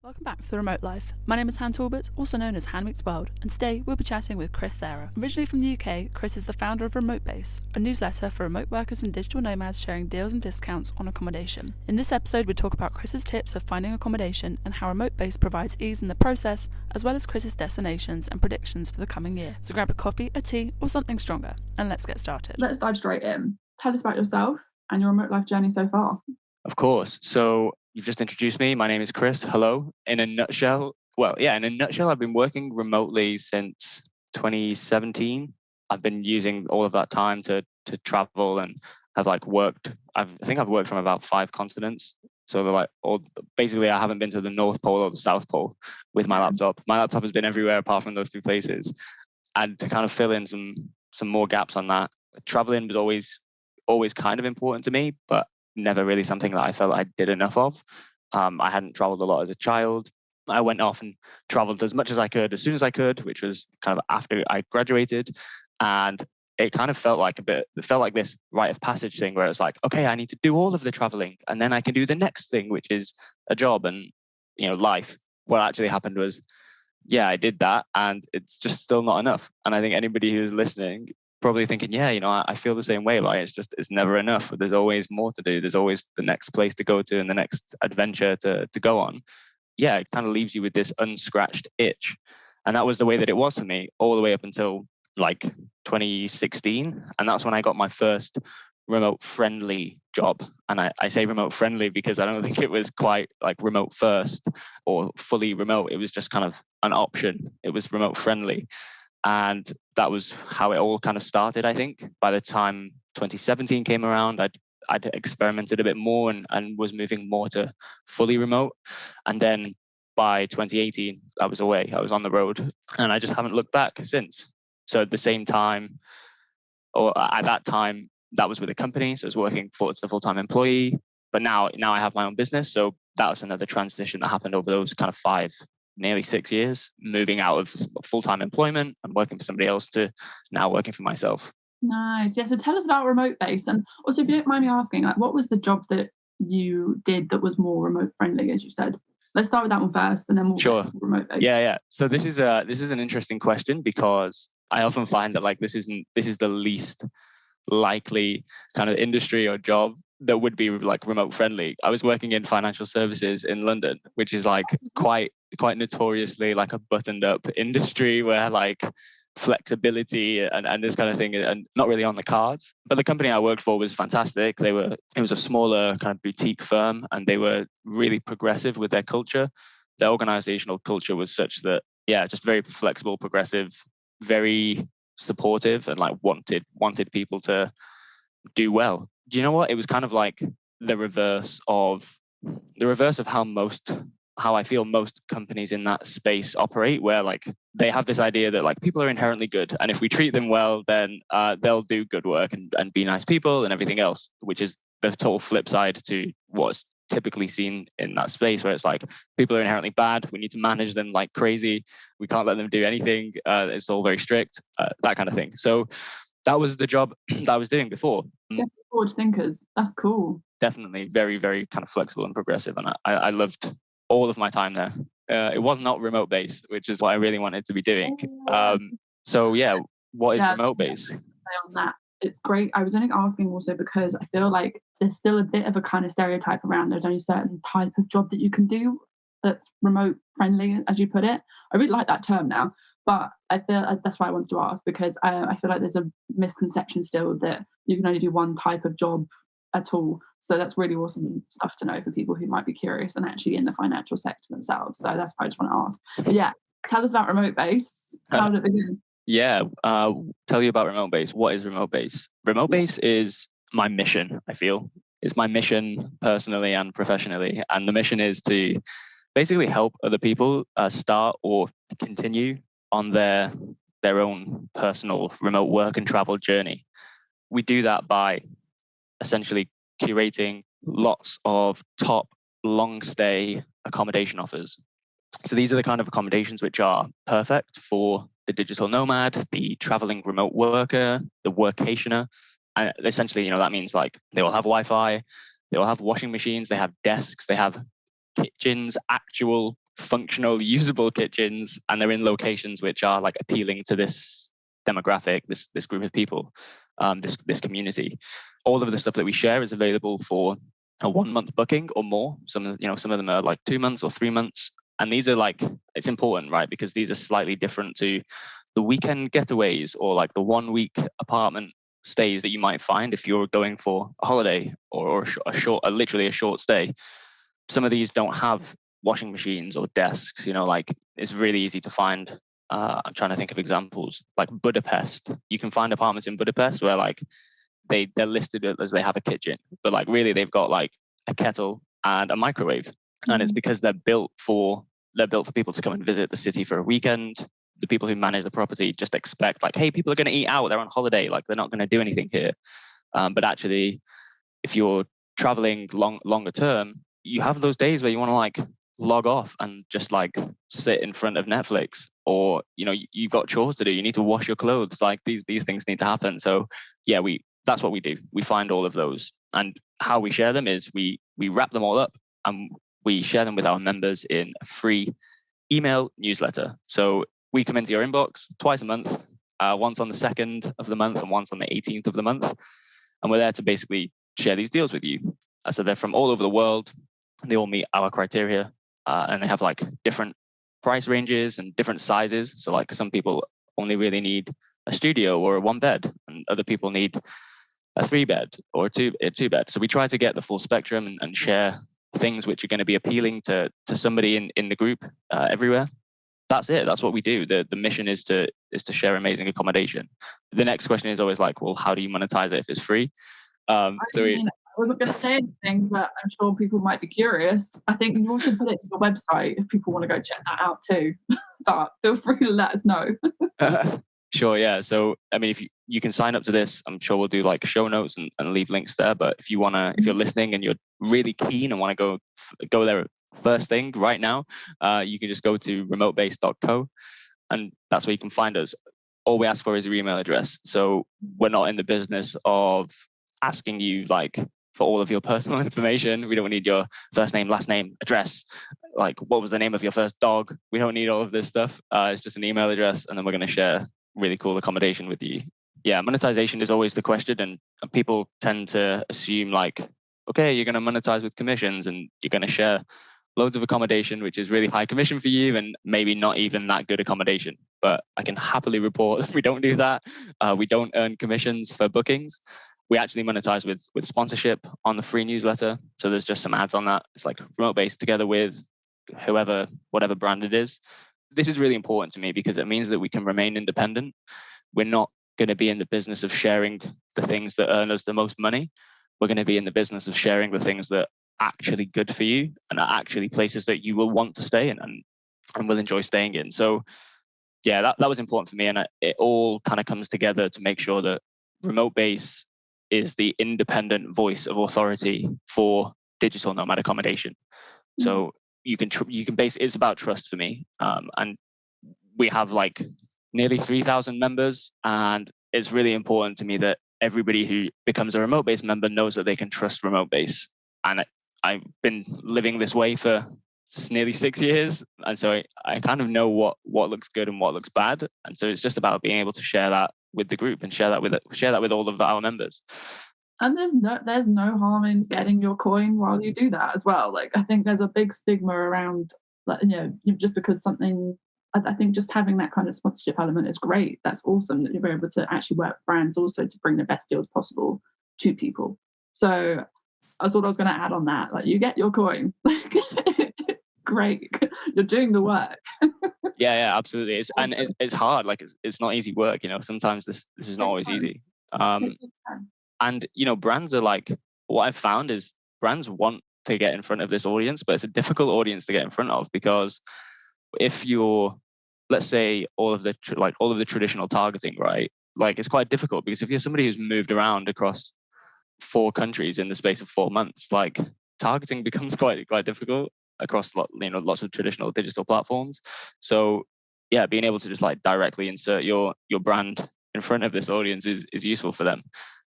Welcome back to The Remote Life. My name is Han Talbot, also known as Han Meets World, and today we'll be chatting with Chris Cerra. Originally from the UK, Chris is the founder of RemoteBase, a newsletter for remote workers and digital nomads sharing deals and discounts on accommodation. In this episode, we talk about Chris's tips for finding accommodation and how RemoteBase provides ease in the process, as well as Chris's destinations and predictions for the coming year. So grab a coffee, a tea, or something stronger, and let's get started. Let's dive straight in. Tell us about yourself and your remote life journey so far. Of course. So you've just introduced me. My name is Chris. Hello. In a nutshell, I've been working remotely since 2017. I've been using all of that time to travel and have worked. I think I've worked from about 5 continents. So basically I haven't been to the North Pole or the South Pole with my laptop. My laptop has been everywhere apart from those 2 places. And to kind of fill in some more gaps on that, traveling was always kind of important to me, but never really something that I felt I did enough of. I hadn't traveled a lot as a child. I went off and traveled as much as I could, as soon as I could, which was kind of after I graduated. And it kind of felt like this rite of passage thing where it's like, okay, I need to do all of the traveling and then I can do the next thing, which is a job and, life. What actually happened was, I did that and it's just still not enough. And I think anybody who's listening probably thinking, I feel the same way. Like it's never enough. There's always more to do. There's always the next place to go to and the next adventure to go on. It kind of leaves you with this unscratched itch. And that was the way that it was for me all the way up until 2016. And that's when I got my first remote friendly job. And I say remote friendly because I don't think it was quite remote first or fully remote. It was just kind of an option. It was remote friendly. And that was how it all kind of started, I think. By the time 2017 came around, I'd experimented a bit more and was moving more to fully remote. And then by 2018, I was away. I was on the road and I just haven't looked back since. So at the same time, or at that time, that was with a company. So I was working as a full-time employee. But now I have my own business. So that was another transition that happened over those kind of nearly 6 years, moving out of full-time employment and working for somebody else to now working for myself. Nice. Yeah. So tell us about RemoteBase. And also, if you don't mind me asking, what was the job that you did that was more remote friendly, as you said? Let's start with that one first and then we'll Sure. get to RemoteBase. Yeah. So this is an interesting question because I often find that this is the least likely kind of industry or job that would be remote friendly. I was working in financial services in London, which is quite notoriously a buttoned up industry where flexibility and this kind of thing and not really on the cards. But the company I worked for was fantastic. It was a smaller kind of boutique firm and they were really progressive with their culture. Their organizational culture was such that, just very flexible, progressive, very supportive and wanted people to do well. Do you know what? It was kind of the reverse of how I feel most companies in that space operate, where they have this idea that people are inherently good, and if we treat them well, then they'll do good work and be nice people and everything else, which is the total flip side to what's typically seen in that space, where it's people are inherently bad. We need to manage them like crazy. We can't let them do anything. It's all very strict, that kind of thing. So that was the job that I was doing before. Forward thinkers. That's cool. Definitely very, very kind of flexible and progressive. And I loved all of my time there. It was not RemoteBase, which is what I really wanted to be doing. What is RemoteBase? On that. It's great. I was only asking also because I feel like there's still a bit of a kind of stereotype around there's only a certain type of job that you can do that's remote friendly, as you put it. I really like that term now. But I feel that's why I wanted to ask, because I feel like there's a misconception still that you can only do one type of job at all. So that's really awesome stuff to know for people who might be curious and actually in the financial sector themselves. So that's why I just want to ask. But tell us about RemoteBase. How did it begin? Tell you about RemoteBase. What is RemoteBase? RemoteBase is my mission, I feel. It's my mission personally and professionally. And the mission is to basically help other people start or continue on their own personal remote work and travel journey. We do that by essentially curating lots of top long stay accommodation offers. So these are the kind of accommodations which are perfect for the digital nomad, the traveling remote worker, the workationer. And essentially, that means they will have Wi-Fi, they will have washing machines, they have desks, they have kitchens, actual functional, usable kitchens, and they're in locations which are like appealing to this demographic, this group of people, this community. All of the stuff that we share is available for a 1 month booking or more. Some of them are like 2 months or 3 months. And these are like, it's important, right? Because these are slightly different to the weekend getaways or like the 1 week apartment stays that you might find if you're going for a holiday or literally a short stay. Some of these don't have washing machines or desks, like it's really easy to find. I'm trying to think of examples like Budapest. You can find apartments in Budapest where like they're listed as they have a kitchen, but like really they've got like a kettle and a microwave. And it's because they're built for people to come and visit the city for a weekend. The people who manage the property just expect like, hey, people are going to eat out. They're on holiday. Like they're not going to do anything here. But actually, if you're traveling longer term, you have those days where you want to like log off and just like sit in front of Netflix, or you've got chores to do. You need to wash your clothes. Like these things need to happen. So yeah, that's what we do. We find all of those, and how we share them is we wrap them all up and we share them with our members in a free email newsletter. So we come into your inbox twice a month, once on the 2nd of the month and once on the 18th of the month. And we're there to basically share these deals with you. So they're from all over the world. They all meet our criteria, and they have like different price ranges and different sizes. So like some people only really need a studio or a 1 bed, and other people need a 3 bed or a two bed. So we try to get the full spectrum and share things which are going to be appealing to somebody in the group everywhere. That's it. That's what we do. The mission is to share amazing accommodation. The next question is always like, well, how do you monetize it if it's free? I wasn't going to say anything, but I'm sure people might be curious. I think you also put it to your website if people want to go check that out too. But feel free to let us know. Sure, yeah. So, I mean, if you can sign up to this, I'm sure we'll do like show notes and leave links there. But if you're listening and you're really keen and want to go there first thing right now, you can just go to remotebase.co, and that's where you can find us. All we ask for is your email address. So we're not in the business of asking you like for all of your personal information. We don't need your first name, last name, address, like what was the name of your first dog. We don't need all of this stuff. It's just an email address, and then we're going to share really cool accommodation with you. Yeah, monetization is always the question, and people tend to assume like, okay, you're going to monetize with commissions and you're going to share loads of accommodation, which is really high commission for you and maybe not even that good accommodation. But I can happily report we don't do that. We don't earn commissions for bookings. We actually monetize with sponsorship on the free newsletter. So there's just some ads on that. It's like RemoteBase together with whatever brand it is. This is really important to me because it means that we can remain independent. We're not going to be in the business of sharing the things that earn us the most money. We're going to be in the business of sharing the things that are actually good for you and are actually places that you will want to stay in and will enjoy staying in. So yeah, that was important for me. And it all kind of comes together to make sure that RemoteBase is the independent voice of authority for digital nomad accommodation. So you can base it's about trust for me, and we have like nearly 3,000 members, and it's really important to me that everybody who becomes a RemoteBase member knows that they can trust RemoteBase. And I've been living this way for nearly 6 years, and so I kind of know what looks good and what looks bad, and so it's just about being able to share that with the group and share that with all of our members. And there's no harm in getting your coin while you do that as well. Like I think there's a big stigma around, like, just because something. I think just having that kind of sponsorship element is great. That's awesome that you're able to actually work with brands also to bring the best deals possible to people. So that's what I was going to add on that. Like you get your coin. Great, you're doing the work. Yeah, absolutely. It's hard. Like it's not easy work. Sometimes this is not always easy. And brands are like, what I've found is brands want to get in front of this audience, but it's a difficult audience to get in front of because if you're, let's say, all of the traditional targeting, right? Like it's quite difficult because if you're somebody who's moved around across 4 countries in the space of 4 months, like targeting becomes quite difficult across lots of traditional digital platforms. So yeah, being able to just like directly insert your brand in front of this audience is useful for them.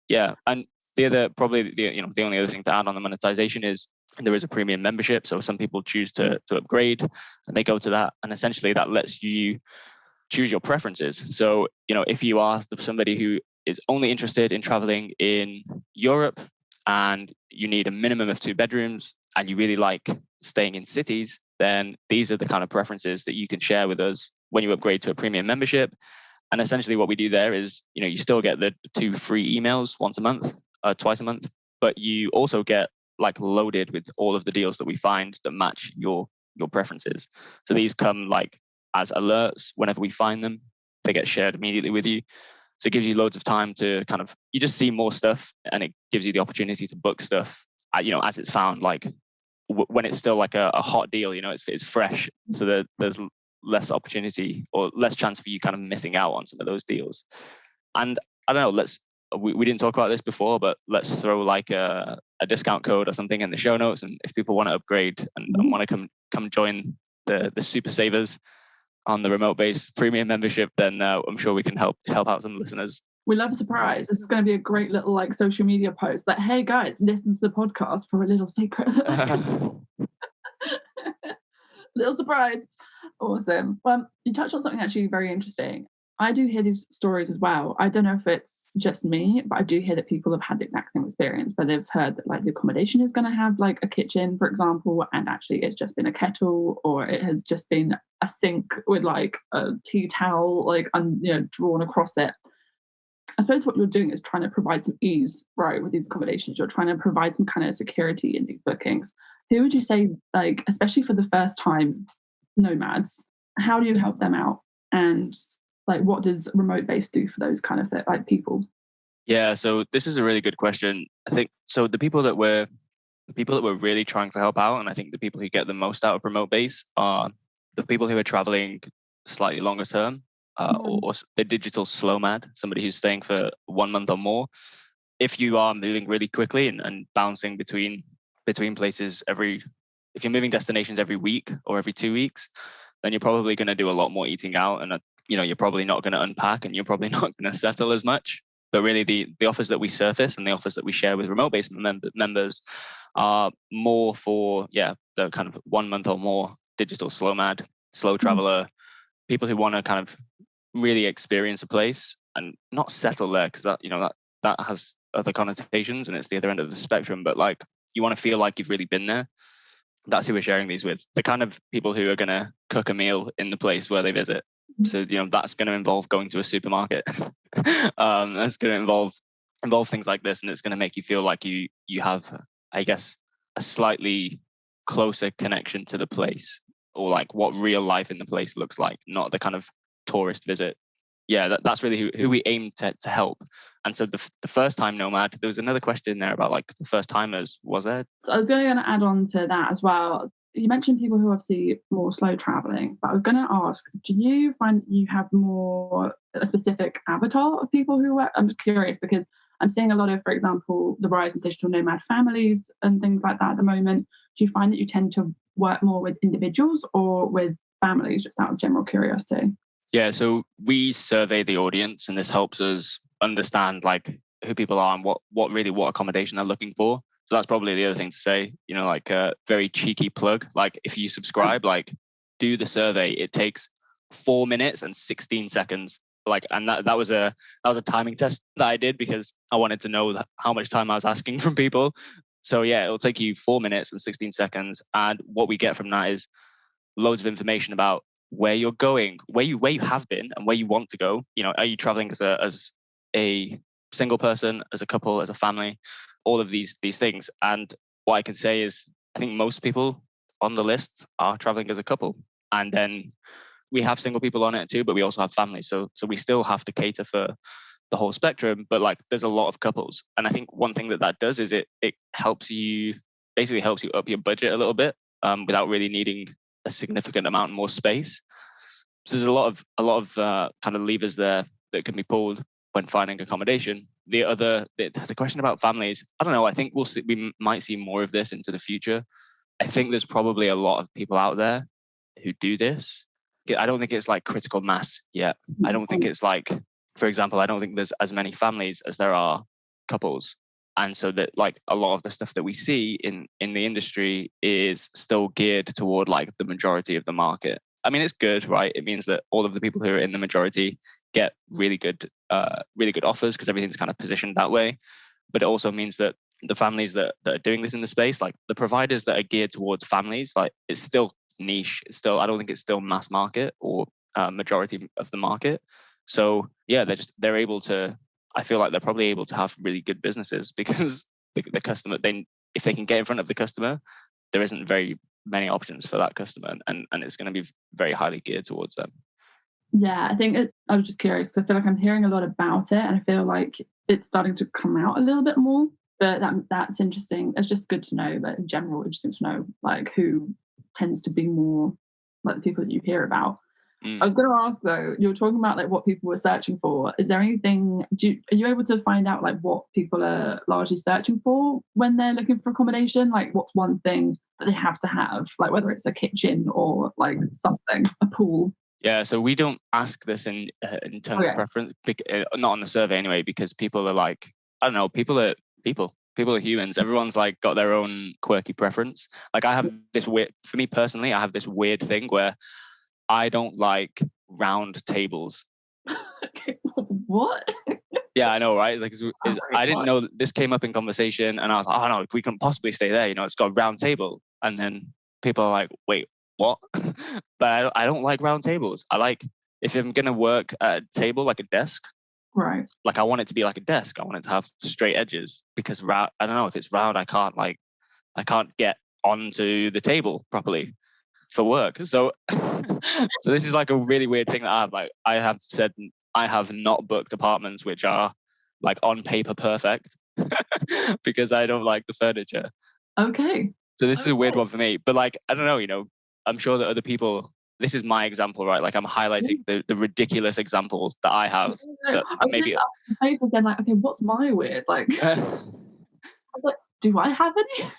Yeah, and the only other thing to add on the monetization is there is a premium membership. So some people choose to upgrade and they go to that. And essentially that lets you choose your preferences. So, if you are somebody who is only interested in traveling in Europe and you need a minimum of 2 bedrooms and you really like staying in cities, then these are the kind of preferences that you can share with us when you upgrade to a premium membership. And essentially what we do there is, you still get the 2 free emails twice a month, but you also get like loaded with all of the deals that we find that match your preferences. So these come like as alerts whenever we find them. They get shared immediately with you. So it gives you loads of time to you just see more stuff, and it gives you the opportunity to book stuff, as it's found, like when it's still like a hot deal, it's fresh. So that there's less opportunity or less chance for you kind of missing out on some of those deals. And I don't know, we didn't talk about this before, but let's throw like a discount code or something in the show notes. And if people want to upgrade and want to come join the super savers on the RemoteBase premium membership, then I'm sure we can help out some listeners. We love a surprise. This is going to be a great little like social media post that, hey guys, listen to the podcast for a little secret. Little surprise. Awesome. Well, you touched on something actually very interesting. I do hear these stories as well. I don't know if it's just me, but I do hear that people have had the exact same experience where they've heard that like the accommodation is going to have like a kitchen, for example, and actually it's just been a kettle, or it has just been a sink with like a tea towel like drawn across it. I suppose what you're doing is trying to provide some ease, right, with these accommodations. You're trying to provide some kind of security in these bookings. Who would you say, like, especially for the first time nomads, how do you help them out? And like, what does RemoteBase do for those kind of like people? Yeah, so this is a really good question. I think so. The people that we're really trying to help out, and I think the people who get the most out of RemoteBase are the people who are traveling slightly longer term, or the digital nomad, somebody who's staying for 1 month or more. If you are moving really quickly and bouncing between places if you're moving destinations every week or every 2 weeks, then you're probably going to do a lot more eating out, and you're probably not going to unpack, and you're probably not going to settle as much. But really, the offers that we surface and the offers that we share with RemoteBase members are more for the kind of 1 month or more digital nomad, slow traveler, people who want to kind of really experience a place and not settle there, because that has other connotations and it's the other end of the spectrum. But like, you want to feel like you've really been there. That's who we're sharing these with. The kind of people who are going to cook a meal in the place where they visit. So that's going to involve going to a supermarket. That's going to involve things like this, and it's going to make you feel like you have, I guess, a slightly closer connection to the place, or like what real life in the place looks like, not the kind of tourist visit. Yeah, that's really who we aim to help. And so the first time nomad, there was another question in there about like the first timers, was there? So I was going to add on to that as well. You mentioned people who obviously more slow traveling, but I was going to ask, do you find you have more a specific avatar of people who work? I'm just curious because I'm seeing a lot of, for example, the rise in digital nomad families and things like that at the moment. Do you find that you tend to work more with individuals or with families, just out of general curiosity? Yeah, so we survey the audience, and this helps us understand like who people are and what accommodation they're looking for. So that's probably the other thing to say, like a very cheeky plug. Like if you subscribe, like do the survey. It takes 4 minutes and 16 seconds. Like, and that was a timing test that I did because I wanted to know how much time I was asking from people. So yeah, it'll take you 4 minutes and 16 seconds. And what we get from that is loads of information about where you're going, where you have been, and where you want to go. Are you traveling as a single person, as a couple, as a family? All of these things. And what I can say is, I think most people on the list are traveling as a couple, and then we have single people on it too, but we also have families. So we still have to cater for the whole spectrum. But like, there's a lot of couples, and I think one thing that does is it helps you up your budget a little bit, without really needing a significant amount more space. So there's a lot of kind of levers there that can be pulled when finding accommodation. The question about families, I don't know. I think we might see more of this into the future. I think there's probably a lot of people out there who do this. I don't think it's like critical mass yet. I don't think it's like, for example, I don't think there's as many families as there are couples. And so that like a lot of the stuff that we see in the industry is still geared toward like the majority of the market. I mean, it's good, right? It means that all of the people who are in the majority get really good offers because everything's kind of positioned that way. But it also means that the families that are doing this in the space, like the providers that are geared towards families, like it's still niche. It's still, I don't think it's still mass market or majority of the market. So yeah, they're able to, I feel like they're probably able to have really good businesses because the customer, if they can get in front of the customer, there isn't very many options for that customer, and it's going to be very highly geared towards them. Yeah, I was just curious because I feel like I'm hearing a lot about it, and I feel like it's starting to come out a little bit more. But that's interesting. It's just good to know. But in general, interesting to know like who tends to be more like the people that you hear about. I was going to ask though, you were talking about like what people were searching for. Is there anything? Are you able to find out like what people are largely searching for when they're looking for accommodation? Like, what's one thing that they have to have? Like, whether it's a kitchen or like something, a pool. Yeah, so we don't ask this in terms of preference, not on the survey anyway, because people are like, I don't know, people are humans. Everyone's like got their own quirky preference. Like I have this weird, for me personally, I have this weird thing where I don't like round tables. What? Yeah, I know, right? Like, I didn't know that this came up in conversation, and I was like, oh no, we couldn't possibly stay there. You know, it's got a round table, and then people are like, wait, what? But I don't like round tables. I like if I'm gonna work at a table like a desk. Right. Like I want it to be like a desk. I want it to have straight edges because I don't know, if it's round, I can't get onto the table properly for work. So so this is like a really weird thing that I have. Like I have said I have not booked apartments which are like on paper perfect because I don't like the furniture. Okay. So this is a weird one for me. But like I don't know, you know, I'm sure that other people, this is my example, right? Like I'm highlighting the ridiculous example that I have. That maybe face again, like, okay, what's my weird? Like I was like, do I have any?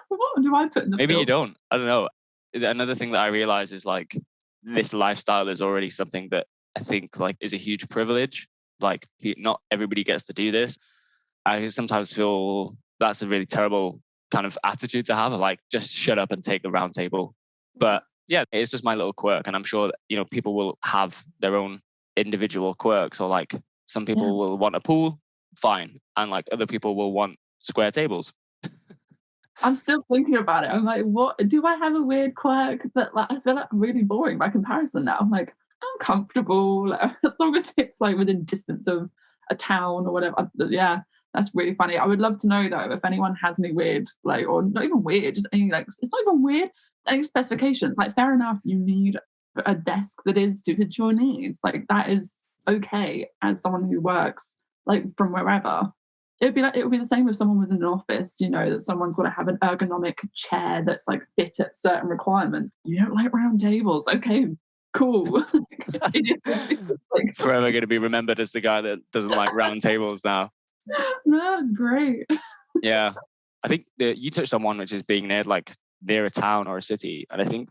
What do I put in the maybe film? you don't. I don't know. Another thing that I realize is like this lifestyle is already something that I think like is a huge privilege. Like not everybody gets to do this. I sometimes feel that's a really terrible kind of attitude to have, like just shut up and take the round table. But yeah, it's just my little quirk, and I'm sure that, you know, people will have their own individual quirks, or like some people will want a pool, fine, and like other people will want square tables. I'm still thinking about it. I'm like, what do I have a weird quirk that like I feel like I'm really boring by comparison now? I'm like, I'm comfortable like, as long as it's like within distance of a town or whatever. Yeah, that's really funny. I would love to know though if anyone has any weird, like, or not even weird, just any like it's not even weird, any specifications. Like, fair enough, you need a desk that is suited to your needs. Like that is okay as someone who works like from wherever. It would be the same if someone was in an office, you know, that someone's got to have an ergonomic chair that's like fit at certain requirements. You don't like round tables. Okay, cool. It's like, Forever going to be remembered as the guy that doesn't like round tables now. No, it's great. Yeah. I think you touched on one, which is being near a town or a city. And I think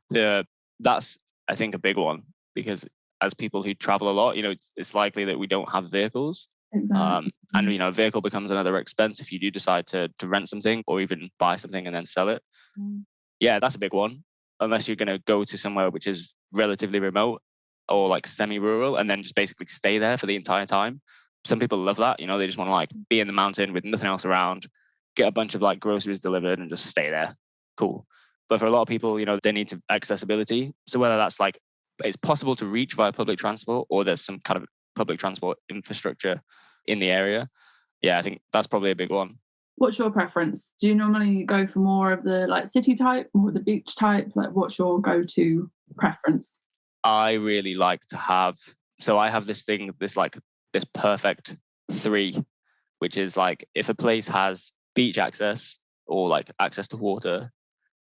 that's a big one, because as people who travel a lot, you know, it's likely that we don't have vehicles. Exactly. And you know, a vehicle becomes another expense if you do decide to rent something or even buy something and then sell it. Yeah, that's a big one. Unless you're going to go to somewhere which is relatively remote or like semi-rural and then just basically stay there for the entire time. Some people love that. You know, they just want to like be in the mountain with nothing else around, get a bunch of like groceries delivered and just stay there. Cool. But for a lot of people, you know, they need accessibility. So whether that's like it's possible to reach via public transport or there's some kind of public transport infrastructure in the area. Yeah, I think that's probably a big one. What's your preference? Do you normally go for more of the like city type, more the beach type? Like, what's your go-to preference? I really like to have, so I have this thing, this perfect 3, which is like if a place has beach access or like access to water,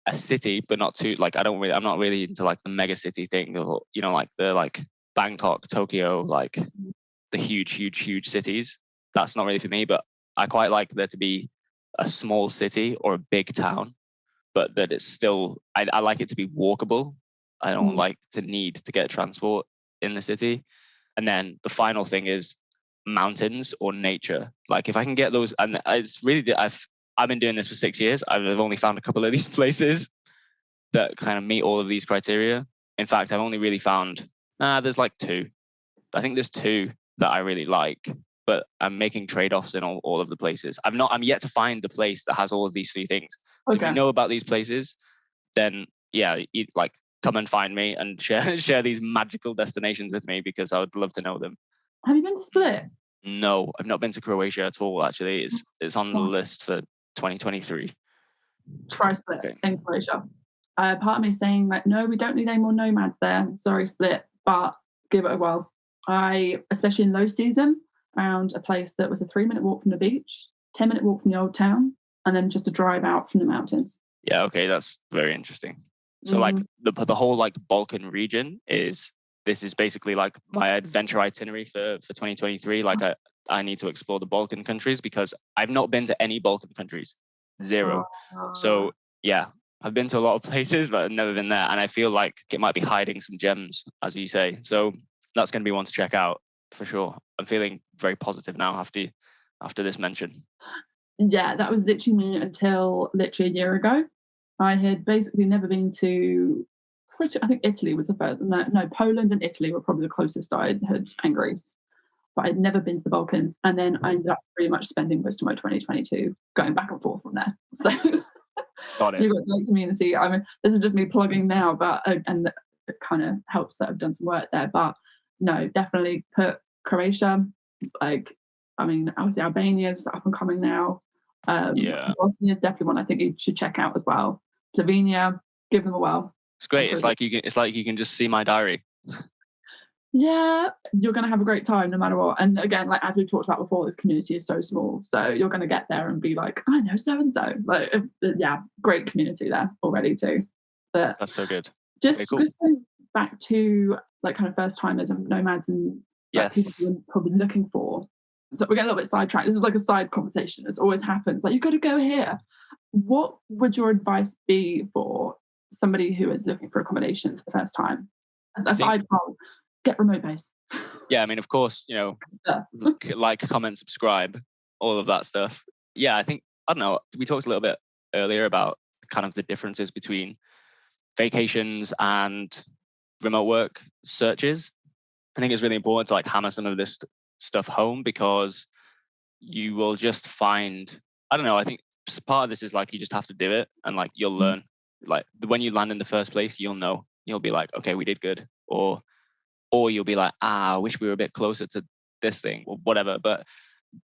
a city, but not too like I'm not really into like the mega city thing, or you know, like the like Bangkok, Tokyo, like the huge cities. That's not really for me, but I quite like there to be a small city or a big town, but that it's still, I like it to be walkable. I don't like to need to get transport in the city. And then the final thing is mountains or nature. Like if I can get those, and it's really, I've been doing this for 6 years. I've only found a couple of these places that kind of meet all of these criteria. In fact, I've only really found, there's like 2. I think there's 2 that I really like, but I'm making trade-offs in all of the places. I'm yet to find the place that has all of these 3 things. So if you know about these places, then yeah, like come and find me and share these magical destinations with me, because I would love to know them. Have you been to Split? No, I've not been to Croatia at all. Actually, it's on the list for 2023. Try Split in Croatia. Part of me is saying like, no, we don't need any more nomads there. Sorry, Split, but give it a whirl. I, especially in low season, found a place that was a 3-minute walk from the beach, 10-minute walk from the old town, and then just a drive out from the mountains. Yeah, okay, that's very interesting. So like the whole like Balkan region is basically like my adventure itinerary for 2023. Like I need to explore the Balkan countries because I've not been to any Balkan countries. 0. So yeah, I've been to a lot of places, but I've never been there. And I feel like it might be hiding some gems, as you say. So that's going to be one to check out for sure. I'm feeling very positive now after this mention. Yeah, that was literally me until literally a year ago. I had basically never been to, I think Italy was the first. No, Poland and Italy were probably the closest I had, and Greece. But I'd never been to the Balkans. And then I ended up pretty much spending most of my 2022 going back and forth from there. So got it. You've got a great community. I mean, this is just me plugging now, but and it kind of helps that I've done some work there. But no, definitely put Croatia. Like, I mean, obviously Albania's up and coming now. Bosnia is definitely one I think you should check out as well. Slovenia, give them a whirl. It's great. It's like you can just see my diary. Yeah, you're going to have a great time no matter what. And again, like as we talked about before, this community is so small, so you're going to get there and be like, I know so and so. Like, yeah, great community there already too. But that's so good. Just going back to like kind of first timers and nomads and like, people you're probably looking for. So we're getting a little bit sidetracked. This is like a side conversation. It always happens. Like, you've got to go here. What would your advice be for somebody who is looking for accommodation for the first time? Aside from get RemoteBase. Yeah, I mean, of course, like, comment, subscribe, all of that stuff. Yeah, I don't know. We talked a little bit earlier about kind of the differences between vacations and remote work searches. I think it's really important to like hammer some of this stuff home, because you will just find, I don't know, I think part of this is like you just have to do it and like you'll learn. Like when you land in the first place, you'll be like, okay, we did good, or you'll be like, I wish we were a bit closer to this thing or whatever. But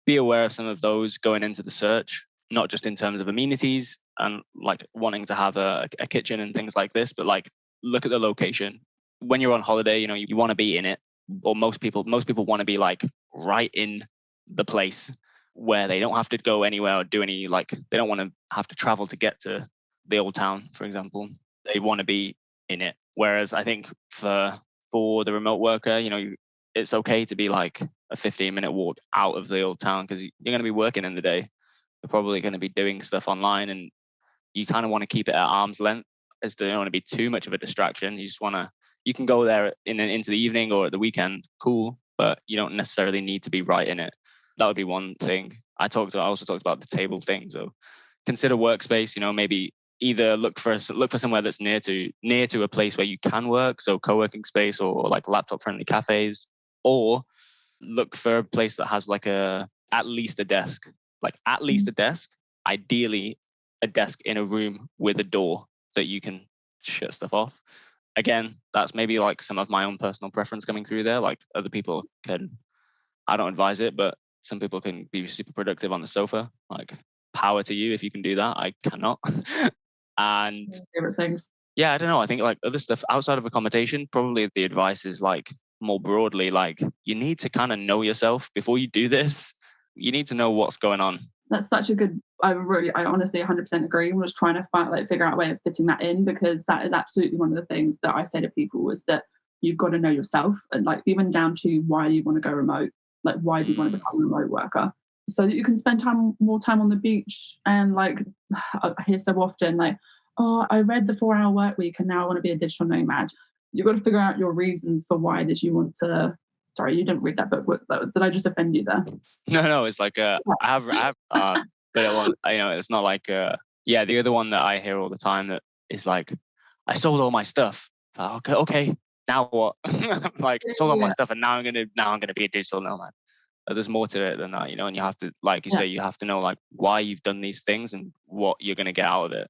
be aware of some of those going into the search, not just in terms of amenities and like wanting to have a kitchen and things like this, but like look at the location. When you're on holiday, you want to be in it, or most people want to be like right in the place where they don't have to go anywhere or do any, like, they don't want to have to travel to get to the old town, for example. They want to be in it. Whereas I think for the remote worker, it's okay to be like a 15-minute walk out of the old town, because you're going to be working in the day. You're probably going to be doing stuff online, and you kind of want to keep it at arm's length, as they don't want to be too much of a distraction. You can go there into the evening or at the weekend, cool, but you don't necessarily need to be right in it. That would be one thing. I also talked about the table thing. So consider workspace, maybe either look for somewhere that's near to a place where you can work, so co-working space or like laptop friendly cafes, or look for a place that has like at least a desk, ideally a desk in a room with a door that you can shut stuff off. Again, that's maybe like some of my own personal preference coming through there. Like other people I don't advise it, but some people can be super productive on the sofa. Like, power to you if you can do that. I cannot. And favorite things. Yeah, I don't know. I think like other stuff outside of accommodation, probably the advice is like more broadly, like you need to kind of know yourself before you do this. You need to know what's going on. That's such a good, I honestly 100% agree. I'm just trying to figure out a way of fitting that in, because that is absolutely one of the things that I say to people is that you've got to know yourself, and like even down to why you want to go remote, like why do you want to become a remote worker, so that you can spend more time on the beach. And like I hear so often like, oh, I read the 4-hour work week and now I want to be a digital nomad. You've got to figure out your reasons for why did you want to Sorry, you didn't read that book. Did I just offend you there? No, it's like I have, but it won't, it's not like the other one that I hear all the time that is like, I sold all my stuff. It's like, okay, now what? Like, sold all my stuff, and now I'm gonna be a digital nomad. There's more to it than that, and you have to, like you say, you have to know like why you've done these things and what you're gonna get out of it,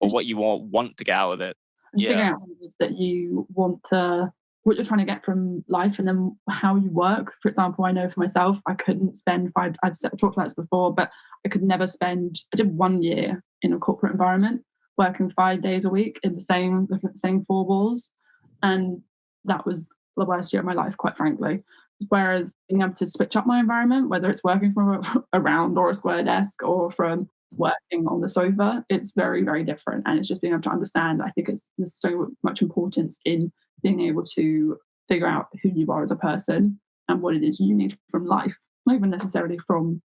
or what you want to get out of it. Figuring out what it is that you want to, what you're trying to get from life, and then how you work. For example, I know for myself, I couldn't spend I've talked about this before, but I could never spend, I did 1 year in a corporate environment, working 5 days a week in the same 4 walls. And that was the worst year of my life, quite frankly. Whereas being able to switch up my environment, whether it's working from a round or a square desk or from working on the sofa, it's very, very different. And it's just being able to understand, I think there's so much importance in being able to figure out who you are as a person and what it is you need from life, not even necessarily from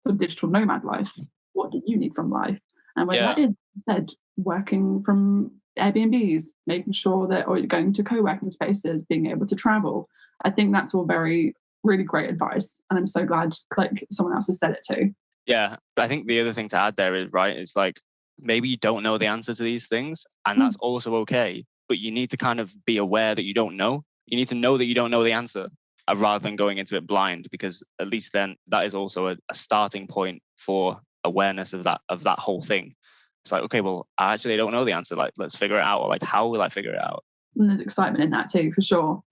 the digital nomad life. What do you need from life? And whether that is, said, working from Airbnbs, making sure that, or going to co-working spaces, being able to travel. I think that's all very, really great advice. And I'm so glad like someone else has said it too. Yeah, but I think the other thing to add there is, right, it's like maybe you don't know the answer to these things, and that's also okay. But you need to kind of be aware that you don't know. You need to know that you don't know the answer rather than going into it blind, because at least then that is also a starting point for awareness of that whole thing. It's like, okay, well, I actually don't know the answer. Like, let's figure it out. Or like, how will I figure it out? And there's excitement in that too, for sure.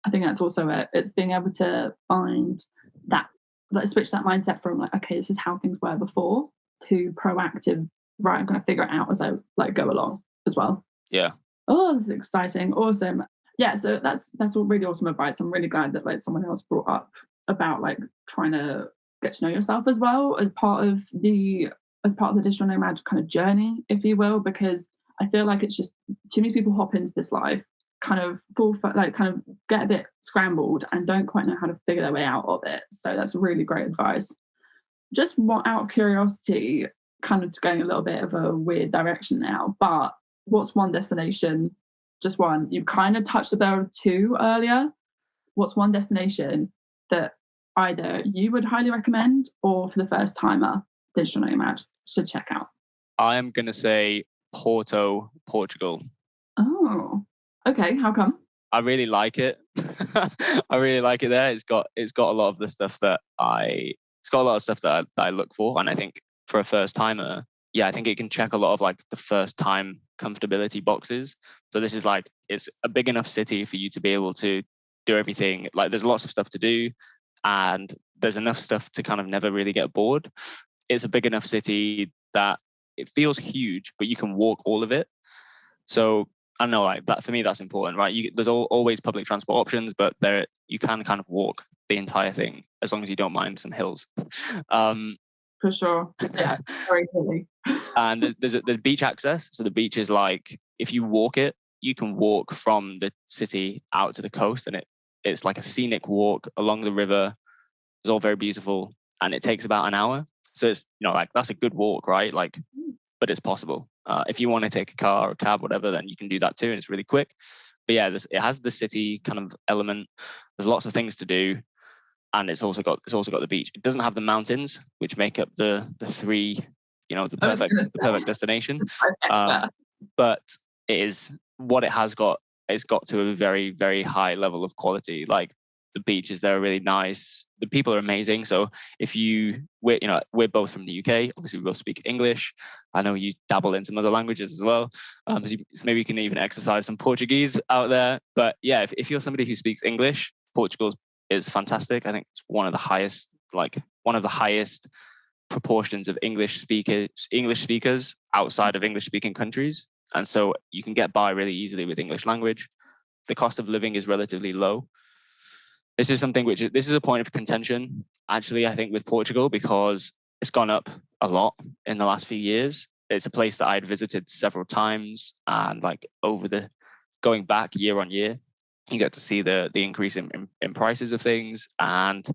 I think that's also it. It's being able to find that, like, switch that mindset from like, okay, this is how things were before, to proactive, right, I'm going to figure it out as I like go along as well. Yeah. Oh, this is exciting. Awesome. Yeah, so that's all really awesome advice. I'm really glad that like someone else brought up about like trying to get to know yourself as well as part of the digital nomad kind of journey, if you will, because I feel like it's just too many people hop into this life, kind of get a bit scrambled and don't quite know how to figure their way out of it. So that's really great advice. Just out of curiosity, kind of going a little bit of a weird direction now, but what's one destination, just one, you kind of touched about 2 earlier, what's one destination that either you would highly recommend or for the first timer digital nomad should check out? I am going to say Porto, Portugal. Oh, okay. How come? I really like it. I really like it there. It's got a lot of the stuff that I look for, and I think for a first timer, I think it can check a lot of like the first time comfortability boxes. So this is like, it's a big enough city for you to be able to do everything. Like, there's lots of stuff to do, and there's enough stuff to kind of never really get bored. It's a big enough city that it feels huge, but you can walk all of it. So I know, like, that for me, that's important, right? There's always public transport options, but you can kind of walk the entire thing as long as you don't mind some hills. For sure, yeah, very clearly. And there's beach access. So the beach is like, if you walk it, you can walk from the city out to the coast, and it's like a scenic walk along the river. It's all very beautiful, and it takes about an hour. So it's, like, that's a good walk, right? Like, but it's possible. If you want to take a car or a cab, whatever, then you can do that too, and it's really quick. But yeah, it has the city kind of element. There's lots of things to do, and it's also got the beach. It doesn't have the mountains, which make up the 3, the perfect destination. But it is what it has got. It's got to a very, very high level of quality. Like, the beaches there are really nice. The people are amazing. So we're both from the UK. Obviously, we both speak English. I know you dabble in some other languages as well. So maybe you can even exercise some Portuguese out there. But yeah, if you're somebody who speaks English, Portugal is fantastic. I think it's one of the highest proportions of English speakers outside of English speaking countries. And so you can get by really easily with English language. The cost of living is relatively low. This is a point of contention, actually, I think, with Portugal, because it's gone up a lot in the last few years. It's a place that I'd visited several times, and like going back year on year, you get to see the increase in prices of things. And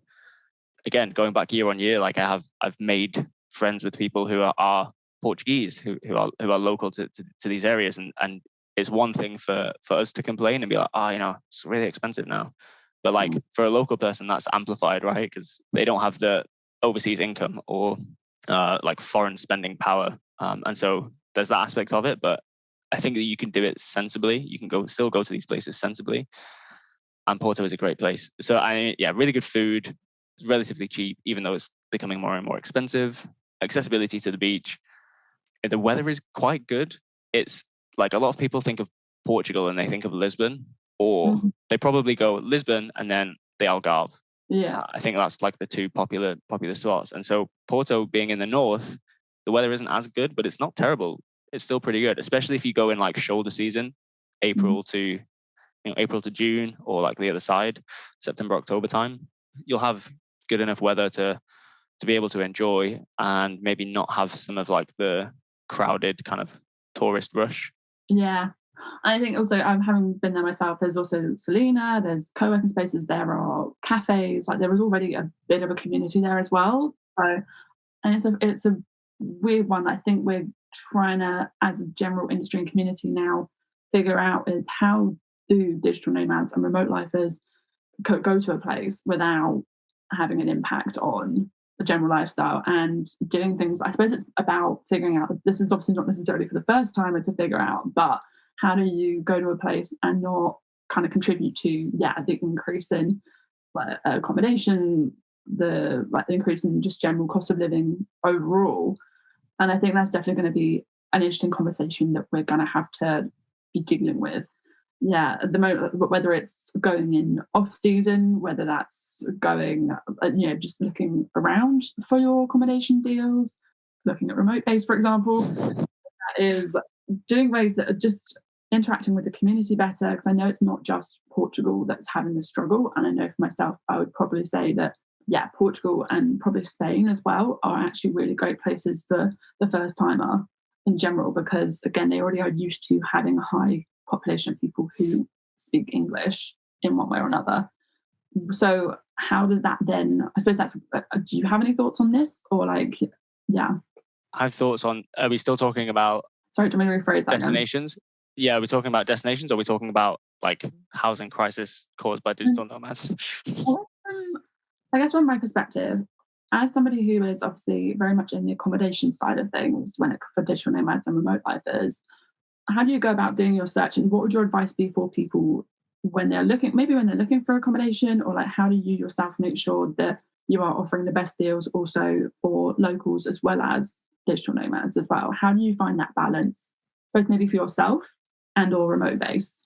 again, going back year on year, like I've made friends with people who are Portuguese, who are local to these areas, and it's one thing for us to complain and be like, it's really expensive now. But like for a local person, that's amplified, right? Because they don't have the overseas income or like foreign spending power. And so there's that aspect of it. But I think that you can do it sensibly. You can still go to these places sensibly. And Porto is a great place. So really good food. It's relatively cheap, even though it's becoming more and more expensive. Accessibility to the beach. The weather is quite good. It's like a lot of people think of Portugal and they think of Lisbon, or they probably go Lisbon and then the Algarve. Yeah, I think that's like the two popular spots. And so Porto being in the north, the weather isn't as good, but it's not terrible. It's still pretty good, especially if you go in like shoulder season, April to June, or like the other side, September, October time. You'll have good enough weather to be able to enjoy and maybe not have some of like the crowded kind of tourist rush. Yeah. I think also, having been there myself, there's also Selena, there's co-working spaces, there are cafes, like there was already a bit of a community there as well. So, and it's a weird one. I think we're trying to, as a general industry and community now, figure out is how do digital nomads and remote lifers go to a place without having an impact on the general lifestyle and doing things. I suppose it's about figuring out, this is obviously not necessarily for the first timer to figure out, but how do you go to a place and not kind of contribute to the increase in accommodation, the increase in just general cost of living overall. And I think that's definitely going to be an interesting conversation that we're going to have to be dealing with. At the moment, whether it's going in off season, whether that's going, just looking around for your accommodation deals, looking at RemoteBase, for example, that is doing ways that are just interacting with the community better. Because I know it's not just Portugal that's having this struggle, and I know for myself, I would probably say that Portugal and probably Spain as well are actually really great places for the first timer in general, because again, they already are used to having a high population of people who speak English in one way or another. So how does that then, I suppose that's, do you have any thoughts on this, or I have thoughts on, are we still talking about, sorry, do you want me to rephrase that destinations again? Yeah, we're talking about destinations, or we're talking about like housing crisis caused by digital nomads? I guess from my perspective, as somebody who is obviously very much in the accommodation side of things when it for digital nomads and remote lifers, how do you go about doing your search, and what would your advice be for people when they're looking for accommodation, or like how do you yourself make sure that you are offering the best deals also for locals as well as digital nomads as well? How do you find that balance, both maybe for yourself and or RemoteBase?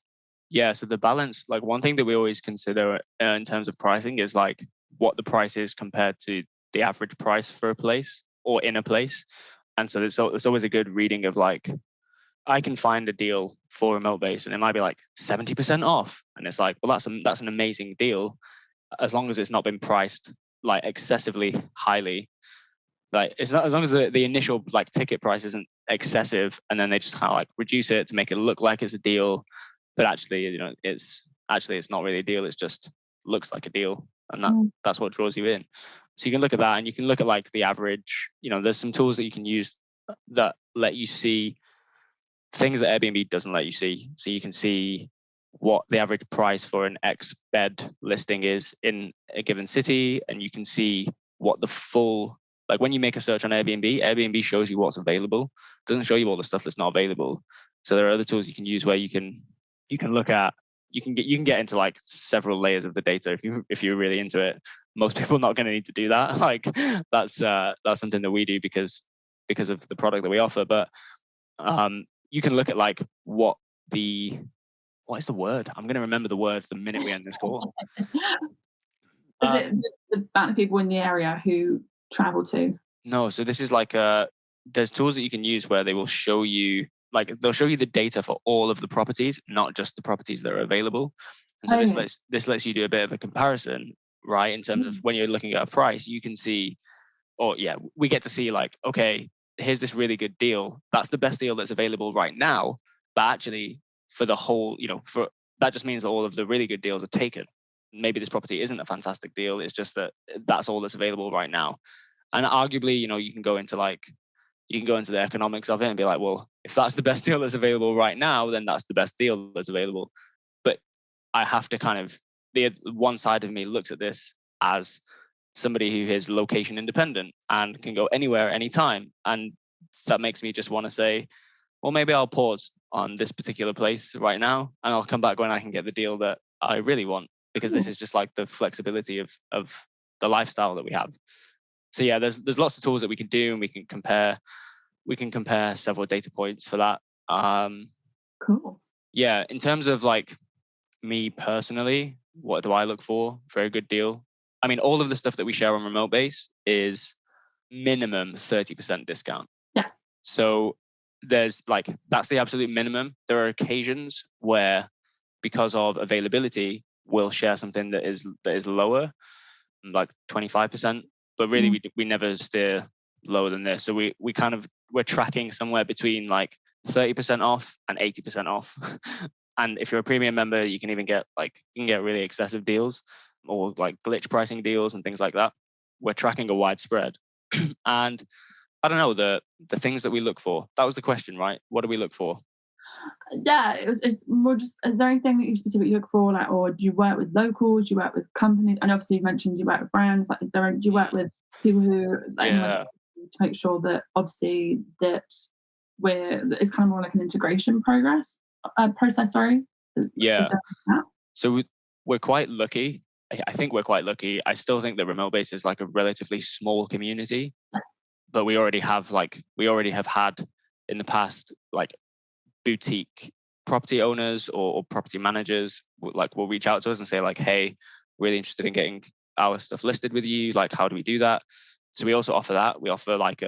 Yeah, so the balance, like one thing that we always consider in terms of pricing is like what the price is compared to the average price for a place or in a place. And so it's always a good reading of like, I can find a deal for RemoteBase and it might be like 70% off. And it's like, well, that's an amazing deal as long as it's not been priced like excessively highly. Like it's not, as long as the initial like ticket price isn't excessive and then they just kind of like reduce it to make it look like it's a deal, but actually, it's not really a deal. It's just looks like a deal, and that's what draws you in. So you can look at that, and you can look at like the average. There's some tools that you can use that let you see things that Airbnb doesn't let you see. So you can see what the average price for an X bed listing is in a given city, and you can see what the full, like when you make a search on Airbnb shows you what's available. It doesn't show you all the stuff that's not available. So there are other tools you can use where you can look at, you can get into like several layers of the data if you're really into it. Most people are not going to need to do that. Like that's something that we do because of the product that we offer. But you can look at like what is the word? I'm going to remember the word the minute we end this call. Is it the amount of people in the area who travel to? No, so this is like there's tools that you can use where they will show you, like they'll show you the data for all of the properties, not just the properties that are available. And so this lets you do a bit of a comparison, right? In terms of when you're looking at a price, you can see, we get to see like, okay, here's this really good deal. That's the best deal that's available right now. But actually for the whole, for that just means that all of the really good deals are taken. Maybe this property isn't a fantastic deal. It's just that that's all that's available right now. And arguably, you can go into the economics of it and be like, well, if that's the best deal that's available right now, then that's the best deal that's available. But I have to kind of the one side of me looks at this as somebody who is location independent and can go anywhere, anytime. And that makes me just want to say, well, maybe I'll pause on this particular place right now, and I'll come back when I can get the deal that I really want, because this is just like the flexibility of the lifestyle that we have. So yeah, there's lots of tools that we can do, and we can compare several data points for that. Cool. Yeah, in terms of like me personally, what do I look for a good deal? I mean, all of the stuff that we share on RemoteBase is minimum 30% discount. Yeah. So there's like, that's the absolute minimum. There are occasions where, because of availability, we'll share something that is lower, like 25%. But really, we never steer lower than this. So we're tracking somewhere between like 30% off and 80% off. And if you're a premium member, you can even get really excessive deals, or like glitch pricing deals and things like that. We're tracking a wide spread. And I don't know, the things that we look for. That was the question, right? What do we look for? Yeah, it's more just, is there anything that you specifically look for, like, or do you work with locals, do you work with companies? And obviously you mentioned you work with brands, like, do you work with people who, like, Yeah. to make sure that obviously that it's kind of more like an integration process, sorry. Yeah. So we're quite lucky. I think we're quite lucky. I still think that RemoteBase is like a relatively small community, but we already have had in the past, like, boutique property owners or property managers will reach out to us and say like, hey, really interested in getting our stuff listed with you. Like, how do we do that? So we also offer that. We offer like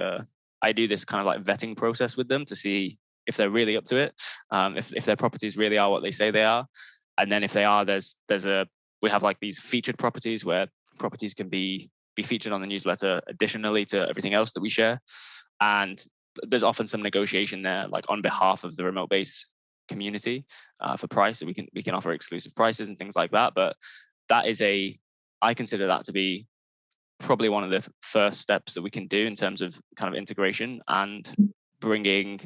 I do this kind of like vetting process with them to see if they're really up to it, if their properties really are what they say they are. And then if they are, we have like these featured properties where properties can be featured on the newsletter additionally to everything else that we share. And there's often some negotiation there, like on behalf of the RemoteBase community, for price. So we can offer exclusive prices and things like that. But that is I consider that to be probably one of the first steps that we can do in terms of kind of integration and bringing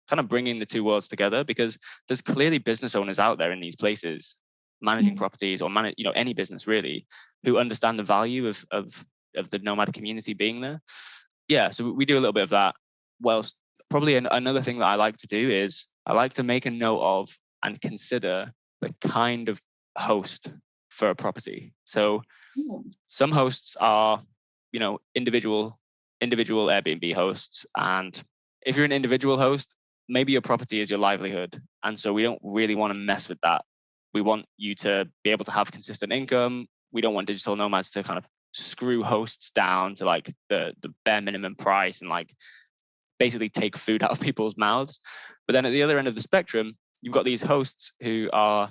the two worlds together, because there's clearly business owners out there in these places managing properties, or any business really, who understand the value of the nomad community being there. Yeah, so we do a little bit of that. Well, probably another thing that I like to do is I like to make a note of and consider the kind of host for a property. So some hosts are, individual Airbnb hosts. And if you're an individual host, maybe your property is your livelihood. And so we don't really want to mess with that. We want you to be able to have consistent income. We don't want digital nomads to kind of screw hosts down to like the bare minimum price and like basically take food out of people's mouths. But then at the other end of the spectrum, you've got these hosts who are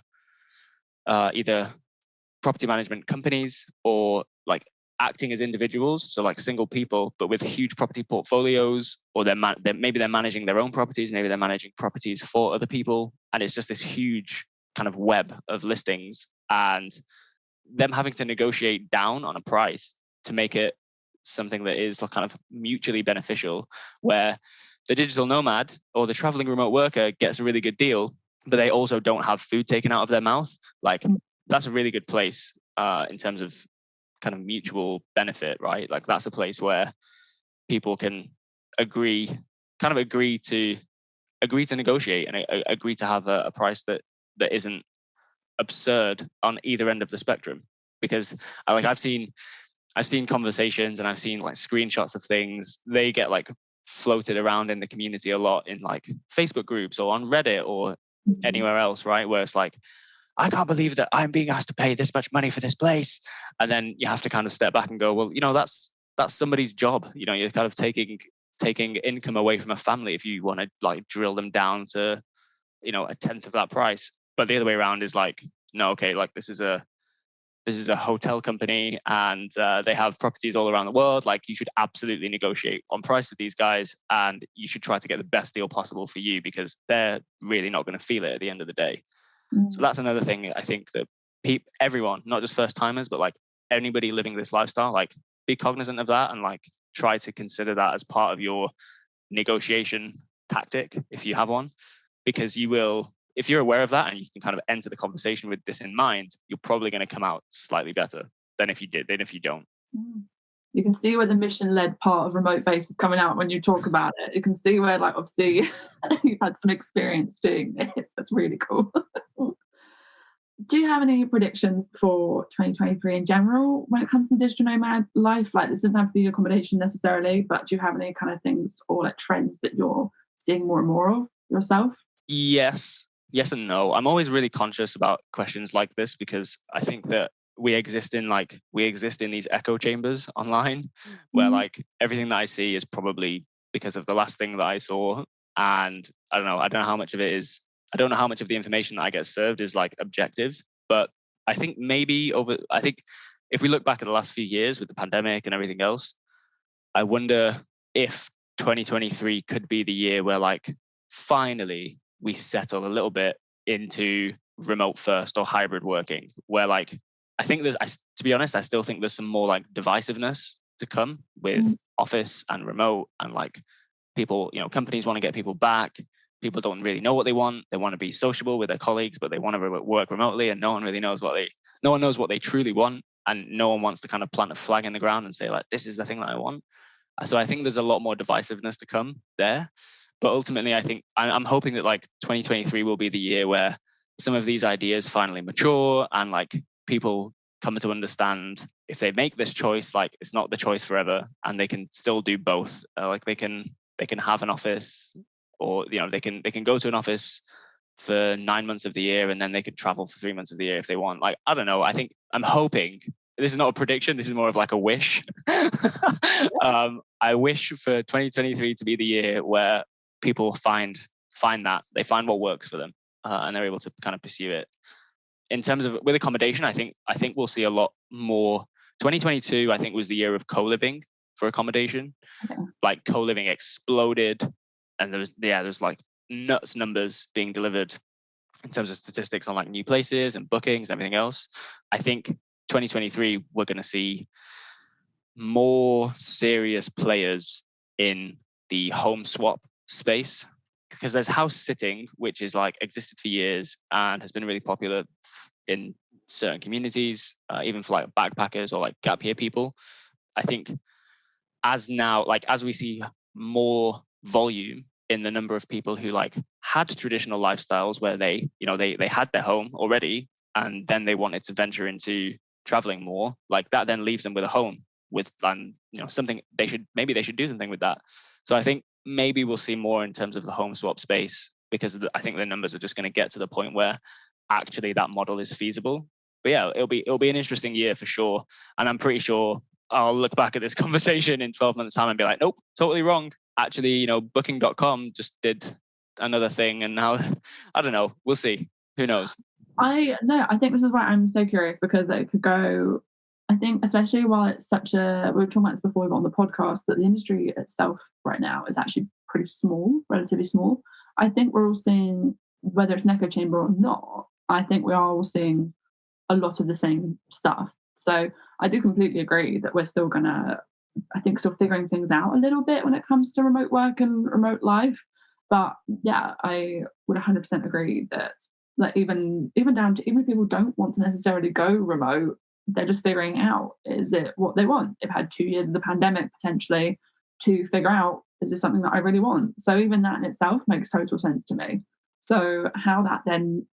either property management companies or like acting as individuals, so like single people, but with huge property portfolios, or maybe they're managing their own properties, maybe they're managing properties for other people, and it's just this huge kind of web of listings, and them having to negotiate down on a price to make it something that is kind of mutually beneficial, where the digital nomad or the traveling remote worker gets a really good deal, but they also don't have food taken out of their mouth. Like, that's a really good place in terms of kind of mutual benefit, right? Like, that's a place where people can agree to negotiate and agree to have a price that isn't absurd on either end of the spectrum. Because I've seen conversations and I've seen like screenshots of things. They get like floated around in the community a lot in like Facebook groups or on Reddit or anywhere else, right? Where it's like, I can't believe that I'm being asked to pay this much money for this place. And then you have to kind of step back and go, well, that's somebody's job. You're kind of taking income away from a family if you want to like drill them down to, a tenth of that price. But the other way around is like, no, okay, like this is a hotel company and they have properties all around the world. Like, you should absolutely negotiate on price with these guys, and you should try to get the best deal possible for you, because they're really not going to feel it at the end of the day. So that's another thing I think that everyone, not just first timers, but like anybody living this lifestyle, like, be cognizant of that and like try to consider that as part of your negotiation tactic if you have one, because you will if you're aware of that and you can kind of enter the conversation with this in mind, you're probably going to come out slightly better than if you don't. You can see where the mission-led part of RemoteBase is coming out when you talk about it. You can see where, like, obviously you've had some experience doing this. That's really cool. Do you have any predictions for 2023 in general when it comes to digital nomad life? Like, this doesn't have to be accommodation necessarily, but do you have any kind of things or like trends that you're seeing more and more of yourself? Yes and no. I'm always really conscious about questions like this because I think that we exist in these echo chambers online where like everything that I see is probably because of the last thing that I saw. And I don't know how much of it is, I don't know how much of the information that I get served is like objective, but I think if we look back at the last few years with the pandemic and everything else, I wonder if 2023 could be the year where like finally we settle a little bit into remote first or hybrid working, where like I think to be honest, I still think there's some more like divisiveness to come with office and remote, and like people, companies want to get people back. People don't really know what they want. They want to be sociable with their colleagues, but they want to work remotely, and no one knows what they truly want, and no one wants to kind of plant a flag in the ground and say like, this is the thing that I want. So I think there's a lot more divisiveness to come there. But ultimately, I think I'm hoping that like 2023 will be the year where some of these ideas finally mature and like people come to understand if they make this choice, like it's not the choice forever, and they can still do both. Like they can have an office, or they can go to an office for 9 months of the year, and then they could travel for 3 months of the year if they want. Like, I don't know. I'm hoping, this is not a prediction, this is more of like a wish. I wish for 2023 to be the year where people find that, they find what works for them, and they're able to kind of pursue it. In terms of with accommodation, I think we'll see a lot more. 2022, I think, was the year of co-living for accommodation. Okay. Like co-living exploded, and there's like nuts numbers being delivered in terms of statistics on like new places and bookings, everything else. I think 2023 we're going to see more serious players in the home swap space, because there's house sitting, which is like existed for years and has been really popular in certain communities, even for like backpackers or like gap year people. I think as we see more volume in the number of people who like had traditional lifestyles where they had their home already, and then they wanted to venture into traveling more, like that then leaves them with a home something they should do something with that. So I think maybe we'll see more in terms of the home swap space, because I think the numbers are just going to get to the point where actually that model is feasible. But yeah, it'll be an interesting year for sure. And I'm pretty sure I'll look back at this conversation in 12 months time and be like, nope, totally wrong. Actually, booking.com just did another thing, and now I don't know. We'll see. Who knows? I think this is why I'm so curious, because it could go, I think, especially while it's we were talking about this before we got on the podcast, that the industry itself right now is actually pretty small, relatively small. I think we're all seeing, whether it's an echo chamber or not, I think we are all seeing a lot of the same stuff. So I do completely agree that we're still still figuring things out a little bit when it comes to remote work and remote life. But yeah, I would 100% agree that like even down to, even if people don't want to necessarily go remote, they're just figuring out, is it what they want? They've had 2 years of the pandemic potentially to figure out, is this something that I really want? So even that in itself makes total sense to me. So how that then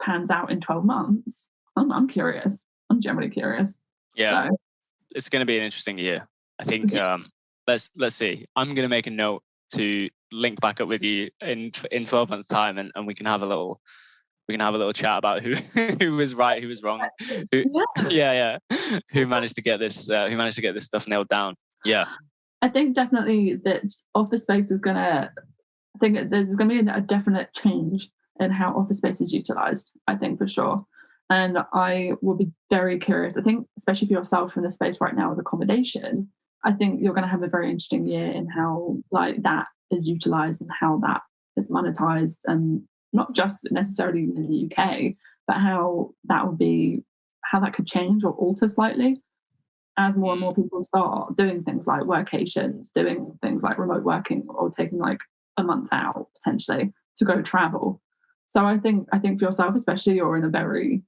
pans out in 12 months, I'm curious. I'm generally curious. Yeah, so it's going to be an interesting year. I think let's see. I'm going to make a note to link back up with you in 12 months time, and we can have a little chat about who was right, who was wrong, who managed to get this stuff nailed down. Yeah, I think definitely that office space is gonna. I think there's going to be a definite change in how office space is utilized. I think for sure, and I will be very curious. I think especially for yourself in the space right now with accommodation, I think you're going to have a very interesting year in how like that is utilized and how that is monetized, and not just necessarily in the UK, but how that could change or alter slightly as more and more people start doing things like workations, doing things like remote working, or taking like a month out potentially to go travel. So I think for yourself, especially, you're in a very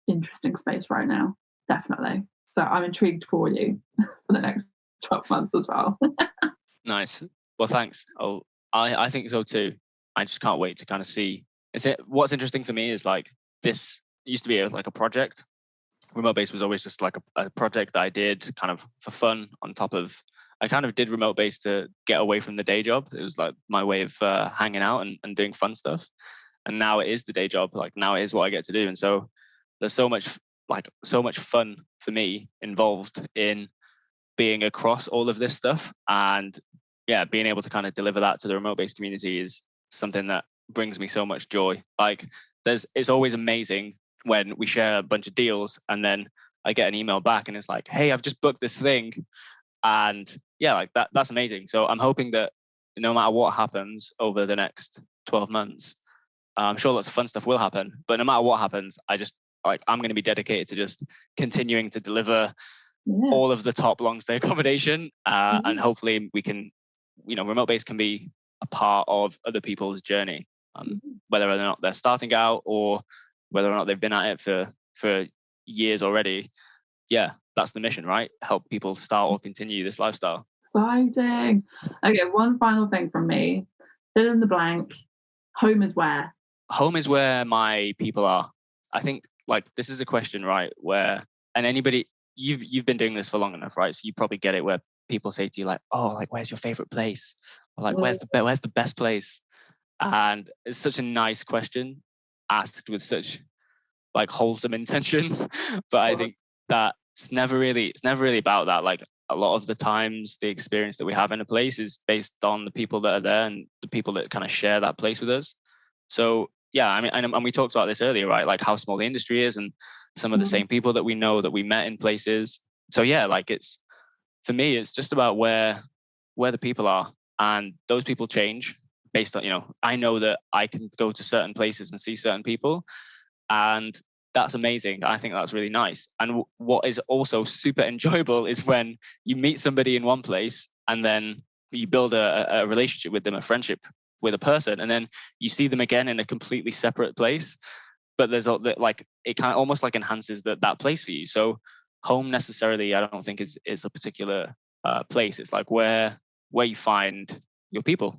interesting space right now, definitely. So I'm intrigued for you for the next 12 months as well. Nice. Well, thanks. I think so too. I just can't wait to kind of see. What's interesting for me is like this used to be like a project. RemoteBase was always just like a project that I did kind of for fun on top of. I kind of did RemoteBase to get away from the day job. It was like my way of hanging out and doing fun stuff. And now it is the day job. Like now it is what I get to do. And so there's so much fun for me involved in being across all of this stuff. And yeah, being able to kind of deliver that to the RemoteBase community is something that brings me so much joy. Like it's always amazing when we share a bunch of deals and then I get an email back and it's like, hey, I've just booked this thing. And yeah, like that's amazing. So I'm hoping that no matter what happens over the next 12 months, I'm sure lots of fun stuff will happen, but no matter what happens, I'm going to be dedicated to just continuing to deliver all of the top long stay accommodation. And hopefully we can, RemoteBase can be a part of other people's journey, whether or not they're starting out or whether or not they've been at it for years already. Yeah, that's the mission, right? Help people start or continue this lifestyle. Exciting. Okay, one final thing from me. Fill in the blank. Home is where? Home is where my people are. I think like this is a question, right? Where, and anybody, you've been doing this for long enough, right? So you probably get it where people say to you like, oh, like where's your favorite place? Or like where's the best place? And it's such a nice question asked with such like wholesome intention. But I think that it's never really about that. Like a lot of the times the experience that we have in a place is based on the people that are there and the people that kind of share that place with us. So yeah, I mean, and we talked about this earlier, right? Like how small the industry is and some of the same people that we know that we met in places. So yeah, like for me, it's just about where the people are, and those people change based on, I know that I can go to certain places and see certain people, and that's amazing. I think that's really nice. And what is also super enjoyable is when you meet somebody in one place and then you build a relationship with them, a friendship with a person, and then you see them again in a completely separate place. But there's like it kind of almost like enhances that place for you. So home necessarily, I don't think is a particular place. It's like where you find your people.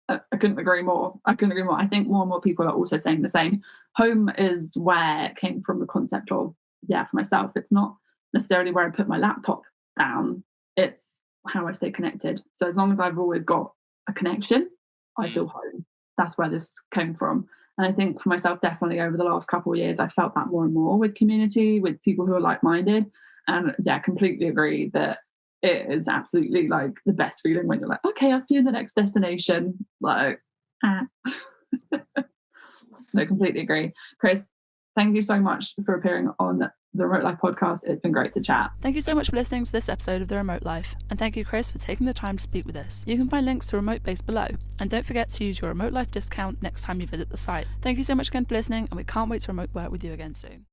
I couldn't agree more. I think more and more people are also saying the same. Home is where it came from, the concept of, for myself, it's not necessarily where I put my laptop down, it's how I stay connected. So as long as I've always got a connection, I feel home. That's where this came from. And I think for myself, definitely over the last couple of years, I felt that more and more with community, with people who are like-minded. And completely agree that it is absolutely like the best feeling when you're like, okay, I'll see you in the next destination. Like, So completely agree. Chris, thank you so much for appearing on the Remote Life podcast. It's been great to chat. Thank you so much for listening to this episode of The Remote Life. And thank you, Chris, for taking the time to speak with us. You can find links to RemoteBase below. And don't forget to use your Remote Life discount next time you visit the site. Thank you so much again for listening, and we can't wait to remote work with you again soon.